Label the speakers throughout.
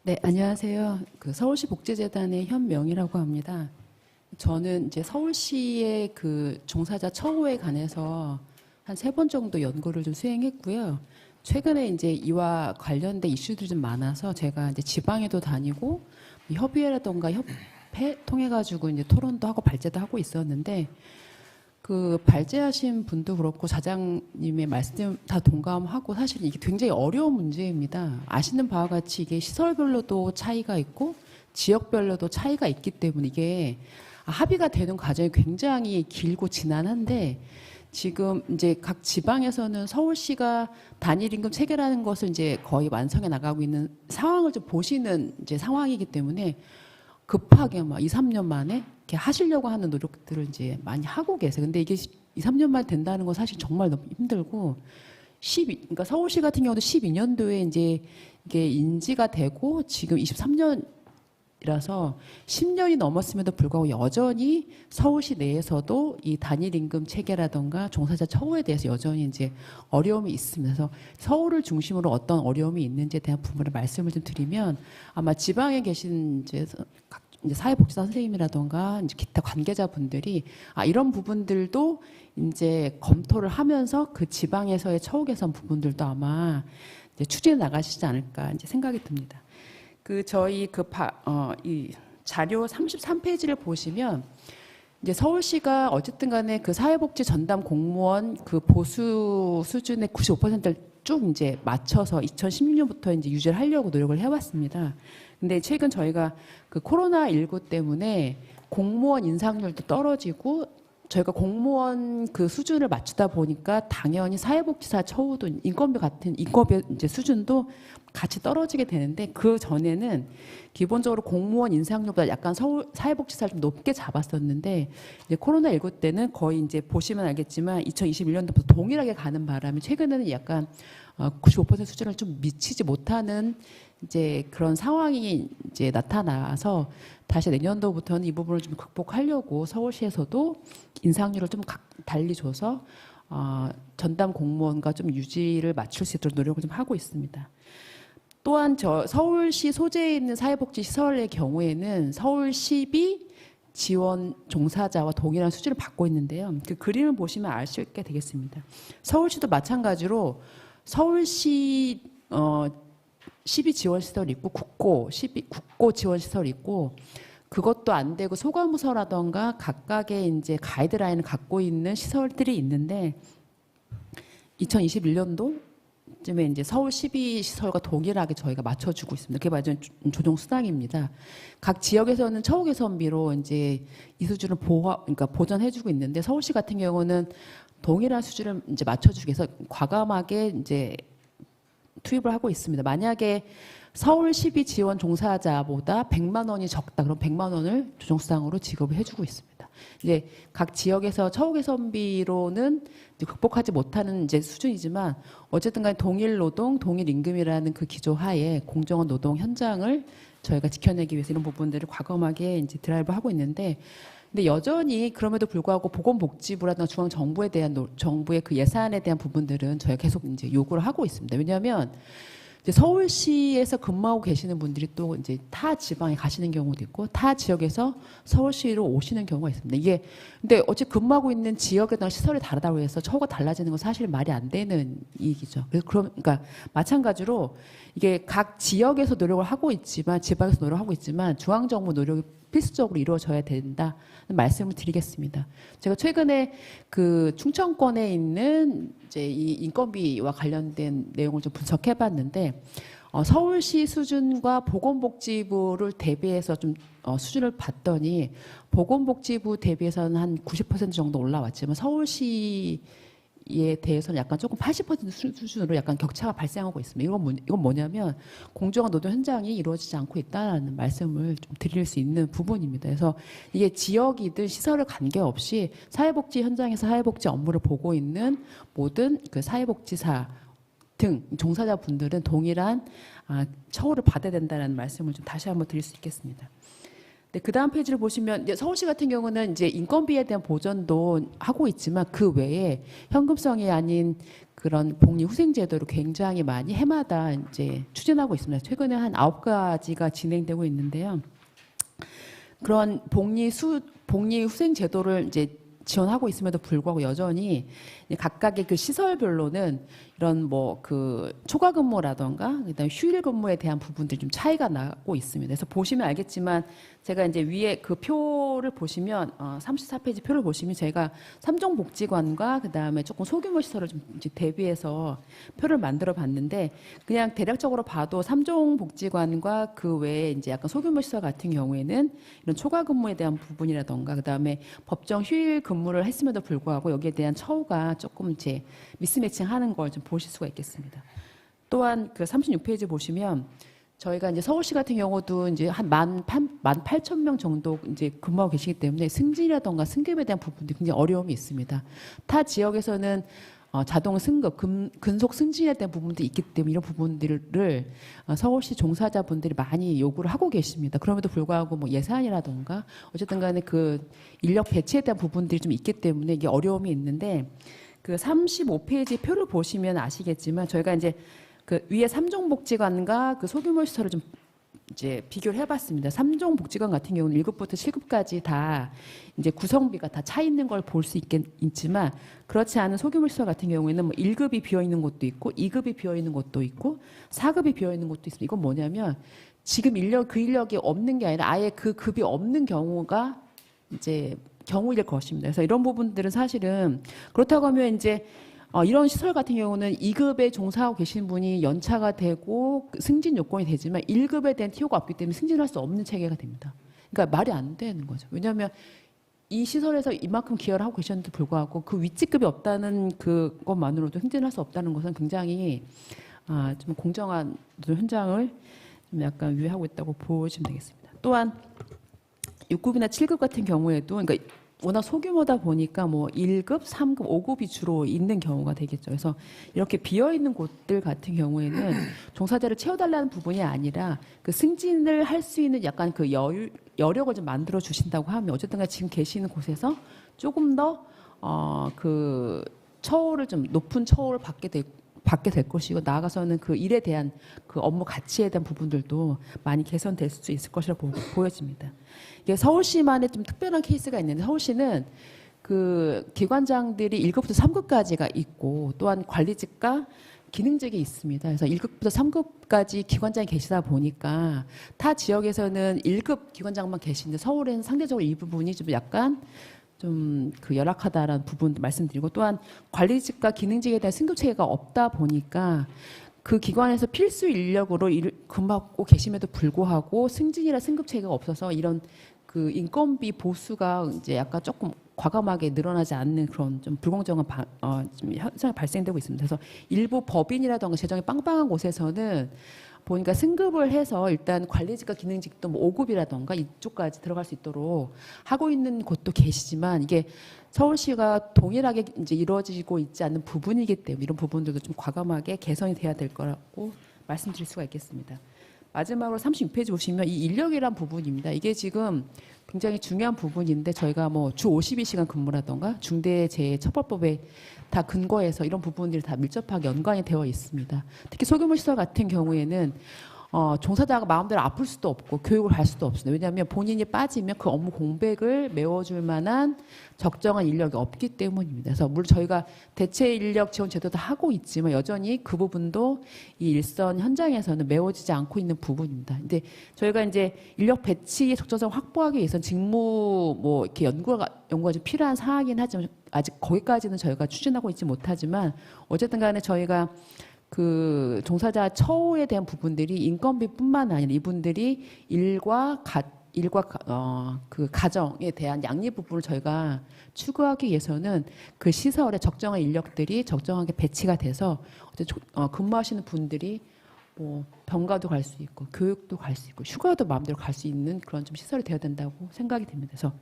Speaker 1: 네, 안녕하세요. 그 서울시 복지재단의 현명이라고 합니다. 저는 이제 서울시의 그 종사자 처우에 관해서 한 3번 정도 연구를 좀 수행했고요. 최근에 이제 이와 관련된 이슈들이 좀 많아서 제가 이제 지방에도 다니고 협의회라던가 협회 통해 가지고 이제 토론도 하고 발제도 하고 있었는데 그 발제하신 분도 그렇고 사장님의 말씀 다 동감하고 사실 이게 굉장히 어려운 문제입니다. 아시는 바와 같이 이게 시설별로도 차이가 있고 지역별로도 차이가 있기 때문에 이게 합의가 되는 과정이 굉장히 길고 지난한데 지금 이제 각 지방에서는 서울시가 단일 임금 체계라는 것을 이제 거의 완성해 나가고 있는 상황을 좀 보시는 이제 상황이기 때문에 급하게 막 2, 3년 만에 이렇게 하시려고 하는 노력들을 이제 많이 하고 계세요. 근데 이게 2, 3년 만에 된다는 건 사실 정말 너무 힘들고 그러니까 서울시 같은 경우도 12년도에 이제 이게 인지가 되고 지금 23년이라서 10년이 넘었음에도 불구하고 여전히 서울시 내에서도 이 단일 임금 체계라던가 종사자 처우에 대해서 여전히 이제 어려움이 있습니다. 그래서 서울을 중심으로 어떤 어려움이 있는지에 대한 부분을 말씀을 좀 드리면 아마 지방에 계신 이제 사회복지사 선생님이라던가 이제 기타 관계자분들이 이런 부분들도 이제 검토를 하면서 그 지방에서의 처우 개선 부분들도 아마 이제 추진해 나가시지 않을까 이제 생각이 듭니다. 저희 이 자료 33페이지를 보시면 이제 서울시가 어쨌든 간에 그 사회복지 전담 공무원 그 보수 수준의 95%를 쭉 이제 맞춰서 2016년부터 이제 유지를 하려고 노력을 해왔습니다. 근데 최근 저희가 그 코로나19 때문에 공무원 인상률도 떨어지고 저희가 공무원 그 수준을 맞추다 보니까 당연히 사회복지사 처우도 인건비 같은 인건비 이제 수준도 같이 떨어지게 되는데 그 전에는 기본적으로 공무원 인상률보다 약간 사회복지사를 좀 높게 잡았었는데 이제 코로나19 때는 거의 이제 보시면 알겠지만 2021년도부터 동일하게 가는 바람에 최근에는 약간 95% 수준을 좀 미치지 못하는 이제 그런 상황이 이제 나타나서 다시 내년도부터는 이 부분을 좀 극복하려고 서울시에서도 인상률을 좀 달리 줘서 전담 공무원과 좀 유지를 맞출 수 있도록 노력을 좀 하고 있습니다. 또한 서울시 소재에 있는 사회복지 시설의 경우에는 서울시비 지원 종사자와 동일한 수준을 받고 있는데요. 그 그림을 보시면 알 수 있게 되겠습니다. 서울시도 마찬가지로 서울시 시비 지원 시설이 있고 국고 지원 시설이 있고 그것도 안 되고 소가무서라던가 각각의 이제 가이드라인을 갖고 있는 시설들이 있는데 2021년도쯤에 이제 서울 시비 시설과 동일하게 저희가 맞춰주고 있습니다. 그게 바로 조정 수당입니다. 각 지역에서는 처우 개선비로 이제 이 수준을 그러니까 보전해주고 있는데 서울시 같은 경우는 동일한 수준을 이제 맞춰주기 위해서 과감하게 이제 투입을 하고 있습니다. 만약에 서울 시비 지원 종사자보다 100만 원이 적다. 그럼 100만 원을 조정수당으로 지급을 해주고 있습니다. 이제 각 지역에서 처우 개선비로는 이제 극복하지 못하는 이제 수준이지만 어쨌든 간에 동일 노동, 동일 임금이라는 그 기조 하에 공정한 노동 현장을 저희가 지켜내기 위해서 이런 부분들을 과감하게 이제 드라이브하고 있는데 근데 여전히 그럼에도 불구하고 보건복지부라든가 중앙정부에 대한 정부의 그 예산에 대한 부분들은 저희가 계속 이제 요구를 하고 있습니다. 왜냐하면 이제 서울시에서 근무하고 계시는 분들이 또 이제 타 지방에 가시는 경우도 있고 타 지역에서 서울시로 오시는 경우가 있습니다. 이게 근데 어찌 근무하고 있는 지역에 따라 시설이 다르다고 해서 처우가 달라지는 건 사실 말이 안 되는 얘기죠. 그래서 그러니까 마찬가지로 이게 각 지역에서 노력을 하고 있지만 지방에서 노력하고 있지만 중앙정부 노력이 필수적으로 이루어져야 된다는 말씀을 드리겠습니다. 제가 최근에 그 충청권에 있는 이제 이 인건비와 관련된 내용을 좀 분석해봤는데 서울시 수준과 보건복지부를 대비해서 좀 수준을 봤더니 보건복지부 대비해서는 한 90% 정도 올라왔지만 서울시 에 대해서는 약간 조금 80% 수준으로 약간 격차가 발생하고 있습니다. 이건 뭐냐면 공정한 노동 현장이 이루어지지 않고 있다는 말씀을 좀 드릴 수 있는 부분입니다. 그래서 이게 지역이든 시설을 관계없이 사회복지 현장에서 사회복지 업무를 보고 있는 모든 그 사회복지사 등 종사자분들은 동일한 처우를 받아야 된다는 말씀을 좀 다시 한번 드릴 수 있겠습니다. 네, 그 다음 페이지를 보시면 이제 서울시 같은 경우는 이제 인건비에 대한 보전도 하고 있지만 그 외에 현금성이 아닌 그 그런 복리 후생 제도를 굉장히 많이 해마다 이제 추진하고 있습니다. 최근에 한 9가지가 진행되고 있는데요. 그런 복리 후생 제도를 이제 지원하고 있음에도 불구하고 여전히 각각의 그 시설별로는 이런 뭐 그 초과 근무라던가 그다음에 휴일 근무에 대한 부분들이 좀 차이가 나고 있습니다. 그래서 보시면 알겠지만 제가 이제 위에 그 표를 보시면 34페이지 표를 보시면 제가 3종 복지관과 그다음에 조금 소규모 시설을 좀 이제 대비해서 표를 만들어 봤는데 그냥 대략적으로 봐도 3종 복지관과 그 외에 이제 약간 소규모 시설 같은 경우에는 이런 초과 근무에 대한 부분이라던가 그다음에 법정 휴일 근무를 했음에도 불구하고 여기에 대한 처우가 조금 이제 미스매칭하는 걸 좀 보실 수가 있겠습니다. 또한 그 36페이지 보시면 저희가 이제 서울시 같은 경우도 이제 한 18,000명 정도 이제 근무하고 계시기 때문에 승진이라던가 승급에 대한 부분들이 굉장히 어려움이 있습니다. 타 지역에서는 자동 승급, 근속 승진에 대한 부분도 있기 때문에 이런 부분들을 서울시 종사자분들이 많이 요구를 하고 계십니다. 그럼에도 불구하고 뭐 예산이라던가 어쨌든 간에 그 인력 배치에 대한 부분들이 좀 있기 때문에 이게 어려움이 있는데 그 35페이지 표를 보시면 아시겠지만 저희가 이제 그 위에 3종 복지관과 그 소규모 시설을 좀 이제 비교를 해봤습니다. 3종 복지관 같은 경우는 1급부터 7급까지 다 이제 구성비가 다 차 있는 걸 볼 수 있지만 그렇지 않은 소규모 시설 같은 경우에는 뭐 1급이 비어 있는 곳도 있고 2급이 비어 있는 곳도 있고 4급이 비어 있는 곳도 있습니다. 이건 뭐냐면 지금 그 인력이 없는 게 아니라 아예 그 급이 없는 경우가 이제 경우일 것입니다. 그래서 이런 부분들은 사실은 그렇다고 하면 이제 이런 시설 같은 경우는 2급에 종사하고 계신 분이 연차가 되고 승진 요건이 되지만 1급에 대한 TO가 없기 때문에 승진할 수 없는 체계가 됩니다. 그러니까 말이 안 되는 거죠. 왜냐하면 이 시설에서 이만큼 기여를 하고 계셨는데도 불구하고 그 위치급이 없다는 그것만으로도 승진할 수 없다는 것은 굉장히 좀 공정한 현장을 좀 약간 위배하고 있다고 보시면 되겠습니다. 또한 6급이나 7급 같은 경우에도 그러니까 워낙 소규모다 보니까 뭐 1급, 3급, 5급이 주로 있는 경우가 되겠죠. 그래서 이렇게 비어 있는 곳들 같은 경우에는 종사자를 채워달라는 부분이 아니라 그 승진을 할 수 있는 약간 그 여력을 좀 만들어 주신다고 하면 어쨌든가 지금 계시는 곳에서 조금 더 그 처우를 좀 높은 처우를 받게 될 것이고 나아가서는 그 일에 대한 그 업무 가치에 대한 부분들도 많이 개선될 수 있을 것이라고 보여집니다. 이게 서울시만의 좀 특별한 케이스가 있는데 서울시는 그 기관장들이 1급부터 3급까지가 있고 또한 관리직과 기능직이 있습니다. 그래서 1급부터 3급까지 기관장이 계시다 보니까 타 지역에서는 1급 기관장만 계시는데 서울에는 상대적으로 이 부분이 좀 약간 좀 그 열악하다라는 부분도 말씀드리고 또한 관리직과 기능직에 대한 승급 체계가 없다 보니까 그 기관에서 필수 인력으로 근무하고 계심에도 불구하고 승진이나 승급 체계가 없어서 이런 그 인건비 보수가 이제 약간 조금 과감하게 늘어나지 않는 그런 좀 불공정한 좀 현상이 발생되고 있습니다. 그래서 일부 법인이라든가 재정이 빵빵한 곳에서는 보니까 승급을 해서 일단 관리직과 기능직도 뭐 5급이라던가 이쪽까지 들어갈 수 있도록 하고 있는 곳도 계시지만 이게 서울시가 동일하게 이제 이루어지고 있지 않는 부분이기 때문에 이런 부분들도 좀 과감하게 개선이 돼야 될 거라고 말씀드릴 수가 있겠습니다. 마지막으로 36페이지 보시면 이 인력이란 부분입니다. 이게 지금 굉장히 중요한 부분인데 저희가 뭐 주 52시간 근무라던가 중대재해처벌법에 다 근거해서 이런 부분들이 다 밀접하게 연관이 되어 있습니다. 특히 소규모 시설 같은 경우에는 종사자가 마음대로 아플 수도 없고 교육을 할 수도 없습니다. 왜냐하면 본인이 빠지면 그 업무 공백을 메워줄 만한 적정한 인력이 없기 때문입니다. 그래서 물론 저희가 대체 인력 지원 제도도 하고 있지만 여전히 그 부분도 이 일선 현장에서는 메워지지 않고 있는 부분입니다. 근데 저희가 이제 인력 배치의 적절성 확보하기 위해서 직무 뭐 이렇게 연구가 좀 필요한 사항이긴 하지만 아직 거기까지는 저희가 추진하고 있지 못하지만 어쨌든 간에 저희가 그 종사자 처우에 대한 부분들이 인건비뿐만 아니라 이분들이 일과 그 가정에 대한 양립 부분을 저희가 추구하기 위해서는 그 시설에 적정한 인력들이 적정하게 배치가 돼서 근무하시는 분들이 뭐 병가도 갈 수 있고 교육도 갈 수 있고 휴가도 마음대로 갈 수 있는 그런 좀 시설이 되어야 된다고 생각이 됩니다. 그래서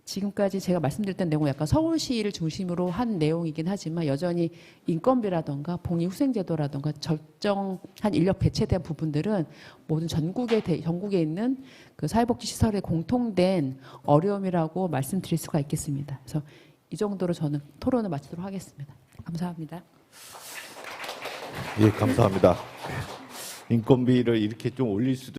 Speaker 1: 지금까지 제가 말씀드렸던 내용은 약간 서울시를 중심으로 한 내용이긴 하지만 여전히 인건비라던가 복리후생제도라던가 적정한 인력 배치에 대한 부분들은 모든 전국에 있는 그 사회복지시설의 공통된 어려움이라고 말씀드릴 수가 있겠습니다. 그래서 이 정도로 저는 토론을 마치도록 하겠습니다. 감사합니다.
Speaker 2: 예, 감사합니다. 인건비를 이렇게 좀 올릴 수도